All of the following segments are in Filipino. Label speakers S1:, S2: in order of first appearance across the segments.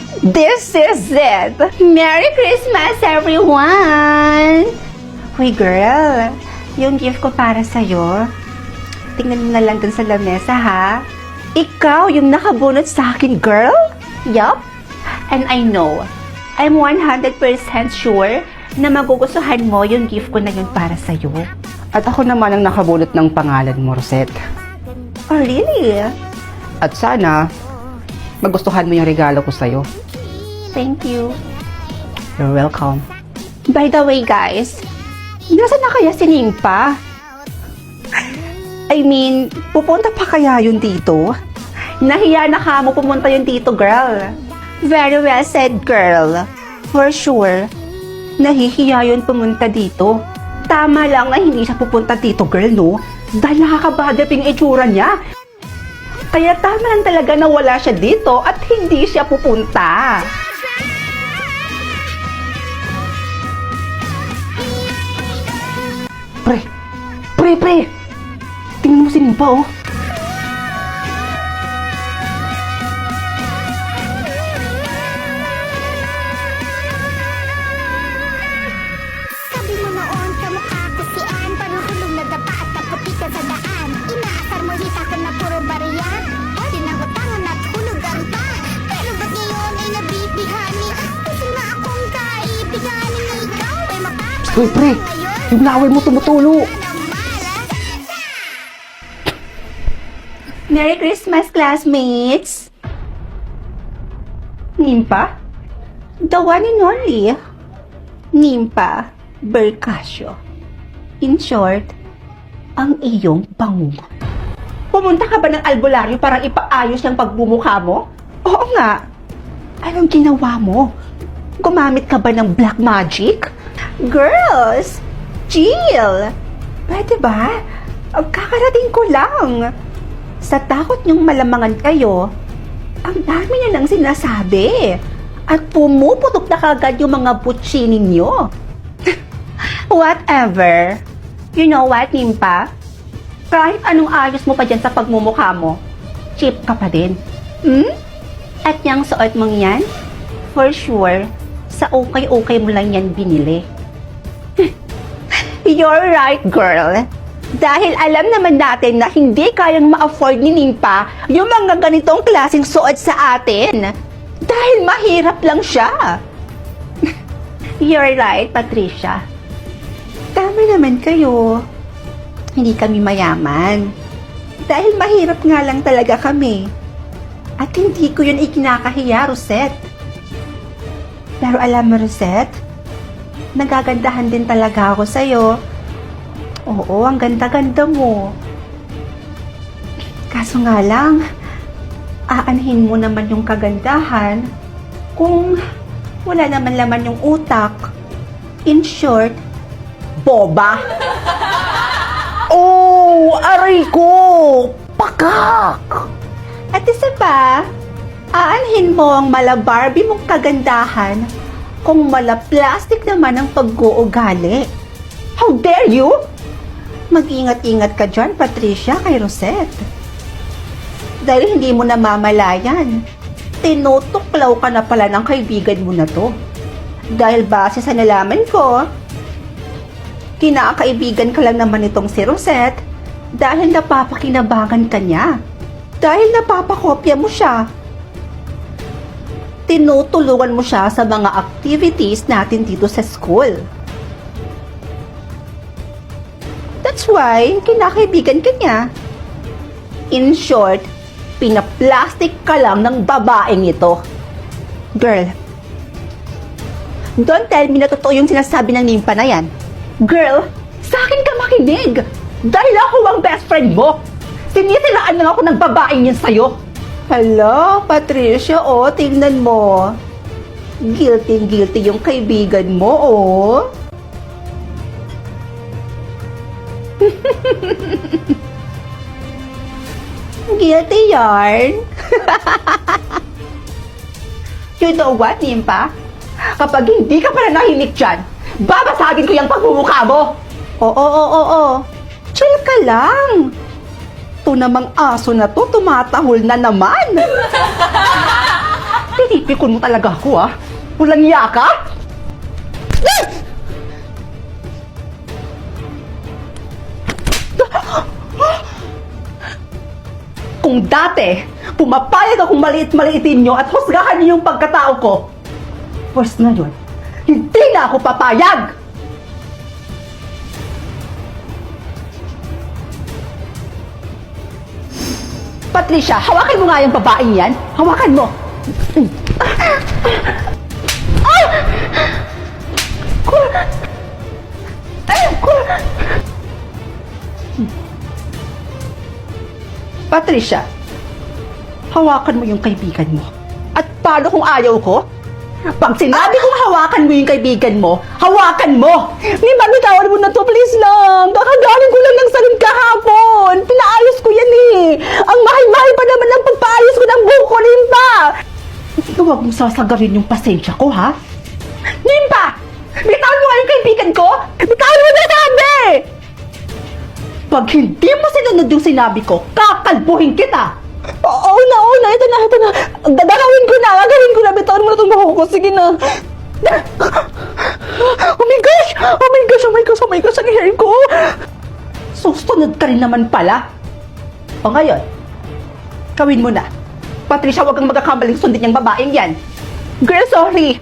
S1: This is it! Merry Christmas, everyone! Hoy, girl. Yung gift ko para sa'yo. Tingnan mo na lang dun sa lamesa, ha? Ikaw yung nakabunot sa akin, girl? Yup. And I know, I'm 100% sure na magugustuhan mo yung gift ko na yun para sa'yo.
S2: At ako naman ang nakabunot ng pangalan mo, Rosette.
S1: Oh, really?
S2: At sana, magustuhan mo yung regalo ko sa'yo.
S1: Thank you.
S2: You're welcome.
S1: By the way, guys, nasaan na kaya si Nimpa? I mean, pupunta pa kaya yun dito? Nahiya na ka mo pumunta yun dito, girl. Very well said, girl. For sure, nahihiya yun pumunta dito. Tama lang na hindi siya pupunta dito, girl, no? Dahil nakakabadap yung itsura niya. Kaya tama lang talaga na wala siya dito at hindi siya pupunta.
S2: Pre! Tingnan mo si Nimpa, oh.
S3: Sabi mo noon, kamukha ko si Ann. Parang hulog na dapa at naputi ka sa daan. Inaasar mo hita ka na puro bariya. Tinakutangan at hulugan pa. Pero ba't ngayon ay nabibihani? Gusto na akong kaibiganin na ikaw ay mapapagod
S2: Uy, pre! Yung laway mo tumutulo!
S1: Merry Christmas, classmates! Nimpa? The one and only. Nimpa Bercasio. In short, ang iyong bango. Pumunta ka ba ng albularyo para ipaayos yung pagbumukha mo? Oo nga. Anong ginawa mo? Gumamit ka ba ng black magic? Girls! Chill! Pwede ba? Kakarating ko lang. Sa takot niyong malamangan kayo, ang dami niya nang sinasabi. At pumuputok na kagad yung mga butsi ninyo. Whatever. You know what, Nimpa? Kahit anong ayos mo pa dyan sa pagmumukha mo, cheap ka pa din. At yung suot mong yan, for sure, sa okay-okay mo lang yan binili. You're right, girl. Dahil alam naman natin na hindi kayang ma-afford ni Nimpa yung mga ganitong klaseng suot sa atin. Dahil mahirap lang siya. You're right, Patricia. Tama naman kayo. Hindi kami mayaman. Dahil mahirap nga lang talaga kami. At hindi ko yun ikinakahiya, Rosette. Pero alam mo, Rosette, nagagandahan din talaga ako sa'yo. Oo, ang ganda-ganda mo. Kaso nga lang, aanhin mo naman yung kagandahan kung wala naman laman yung utak. In short, boba.
S2: Oh! Aray ko! Pakak!
S1: At isa pa, aanhin mo ang mala Barbie mong kagandahan kung mala plastic naman ang pag-uugali. How dare you? Mag-ingat-ingat ka dyan, Patricia, kay Rosette. Dahil hindi mo namamalayan, tinutuklaw ka na pala ng kaibigan mo na to. Dahil base sa nalaman ko, kinakaibigan ka lang naman itong si Rosette dahil napapakinabangan ka niya. Dahil napapakopya mo siya. Tinutulungan mo siya sa mga activities natin dito sa school. That's why, kinakaibigan ka niya. In short, pinaplastic ka lang ng babaeng ito. Girl, don't tell me na totoo yung sinasabi ng Nimpa na yan. Girl, sa akin ka makinig. Dahil ako ang best friend mo. Sinisiraan lang ako ng babaeng yan sa'yo. Hello, Patricia, oh, tingnan mo. Guilty yung kaibigan mo, oh. Guilty yarn. You know what, Nimpa? Kapag hindi ka pala nahinik dyan, babasagin ko yung pagmumukha mo. Oo. Chill ka lang. Ito namang aso na to, tumatahol na naman. Pinipikon mo talaga ako, ah. Walang iya ka? Kung dati, pumapayag akong maliit-maliitin nyo at husgahan niyo yung pagkatao ko, pues ngayon, hindi na ako papayag! Patricia, hawakan mo nga yung babaeng yan. Hawakan mo. Patricia, hawakan mo yung kaibigan mo. At paano kung ayaw ko? Pag sinabi kong hawakan mo yung kaibigan mo, hawakan mo! Ni bitawan mo na to, please lang! Kakagaling ko lang ng salon kahapon! Pinaayos ko yan eh! Ang mahal-mahal pa naman ang pagpaayos ko ng buhok ko, Nimpa! Huwag mong sasagarin yung pasensya ko, ha? Nimpa! Bitawan mo nga yung kaibigan ko! Bitawan mo na sabi! Pag hindi mo sinunod yung sinabi ko, kakalbuhin kita! Oo na, ito na. Gagawin ko na, bitawan mo na itong buhok ko, sige na. Oh my gosh, ang hair ko! Susunod ka rin naman pala. O ngayon, gawin mo na. Patricia, huwag kang magkakamaling sundin yung babaeng yan. Girl, sorry.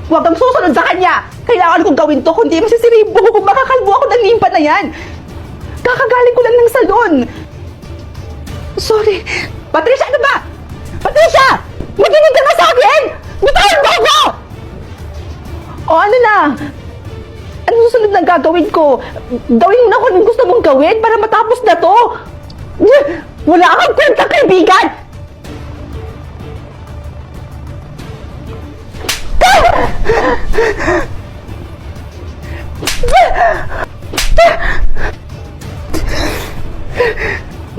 S1: Huwag kang susunod sa kanya. Kailangan kong gawin to, kundi masisira yung buhok ko, makakalbo ako ng Nimpa na yan. Kakagaling ko lang ng salon. Sorry. Patricia, ano ba? Patricia! Makinig ka na sa akin! Bitawan mo ako! O ano na? Ano susunod na gagawin ko? Gawin mo na kung anong gusto mong gawin para matapos na to. Wala kang kwenta, kaibigan!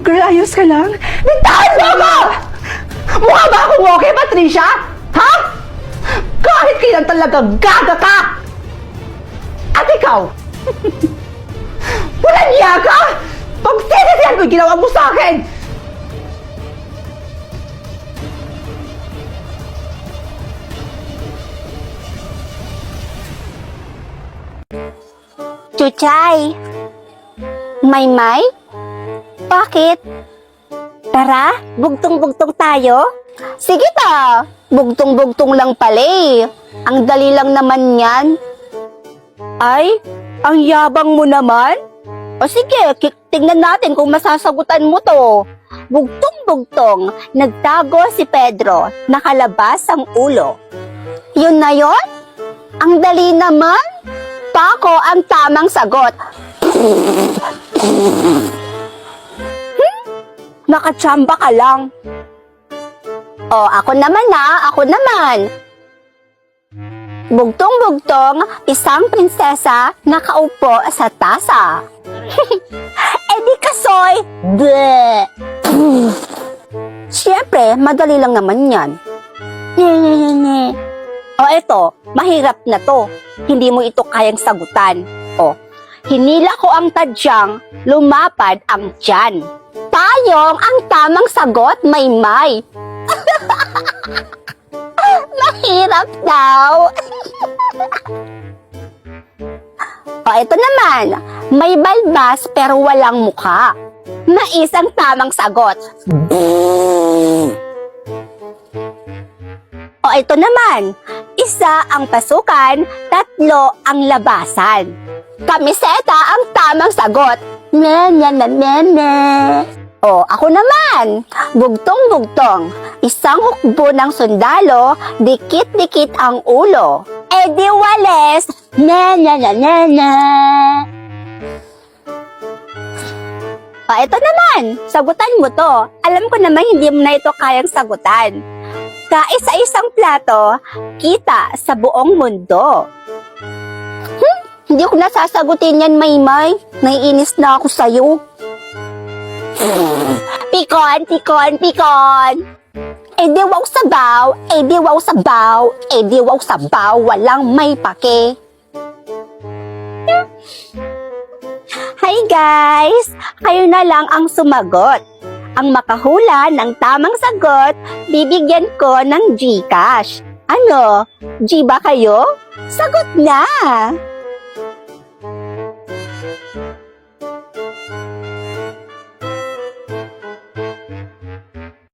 S1: Girl, ayos ka lang? Bitawan mo ako! Mukha ba akong okay, Patricia? Ha? Kahit kailan talaga gaga ka! At ikaw? Walang iya ka! Pagsisisihan mo yung ginawa mo sa akin!
S4: Chuchay! Maymay? Bakit? Tara, bugtong-bugtong tayo? Sige ta, bugtong-bugtong lang pala eh. Ang dali lang naman yan. Ay, ang yabang mo naman? O sige, tingnan natin kung masasagutan mo to. Bugtong-bugtong, nagtago si Pedro, nakalabas ang ulo. Yun na yun? Ang dali naman? Pako ang tamang sagot. Nakachamba ka lang. O, ako naman. Bugtong-bugtong, isang prinsesa nakaupo sa tasa. Di kasoy. Bleh. Siyempre, madali lang naman yan. O, eto, mahirap na to. Hindi mo ito kayang sagutan. O, hinila ko ang tadyang, lumapad ang tiyan. Payong ang tamang sagot, Maymay. Mahirap daw. O, ito naman. May balbas pero walang mukha. Mais ang tamang sagot. O, ito naman. Isa ang pasukan, tatlo ang labasan. Kamiseta ang tamang sagot. O, ako naman. Bugtong-bugtong. Isang hukbo ng sundalo, dikit-dikit ang ulo. Di wales. O, ito naman. Sagutan mo to. Alam ko naman hindi mo na ito kayang sagutan. Kaisa-isang plato, kita sa buong mundo. Hindi ko nasasagutin yan, Maymay. Naiinis na ako sa'yo. Pikon! Di wow sabaw, walang may pake. Hi guys! Kayo na lang ang sumagot. Ang makahula ng tamang sagot, bibigyan ko ng GCash. Ano? G ba kayo? Sagot na!